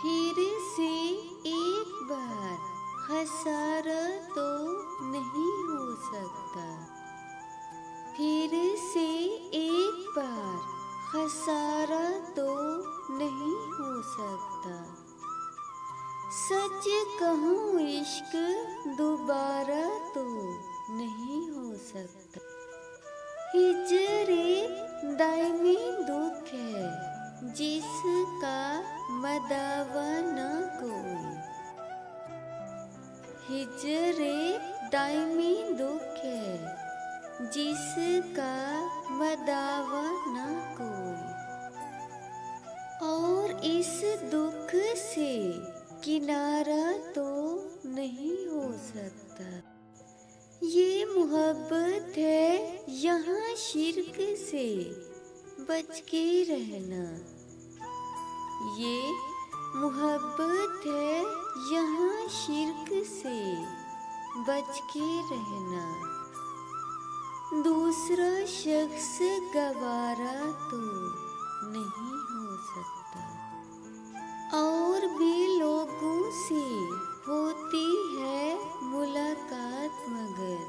फिर से एक बार खसारा तो नहीं हो सकता। फिर से एक बार खसारा तो नहीं हो सकता। सच कहूँ इश्क दोबारा तो नहीं हो सकता। हिजरे दायमी दुख है जिसका मदावा न कोई। हिजरे दायमी दुख है जिसका मदावा न कोई। और इस दुख से किनारा तो नहीं हो सकता। ये मोहब्बत है यहाँ शिर्क से बच के रहना। ये मोहब्बत है यहाँ शिर्क से बच के रहना। दूसरा शख्स गवारा तो नहीं हो सकता। और भी लोगों से होती है मुलाकात मगर।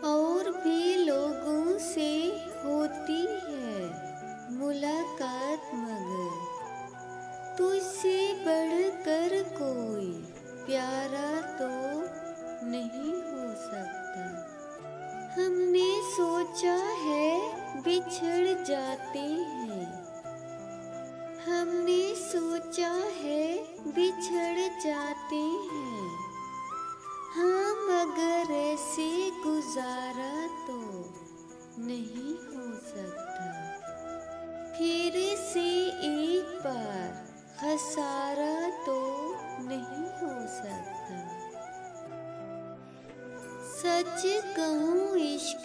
और भी लोगों से होती है मुलाकात मगर। तुझसे बढ़कर कोई प्यारा तो नहीं हो सकता। हमने सोचा है बिछड़ जाते हैं। हमने सोचा है बिछड़ जाते हैं। हाँ मगर ऐसे गुजारा तो नहीं हो सकता। फिर से एक बार खसारा तो नहीं हो सकता। सच कहूँ इश्क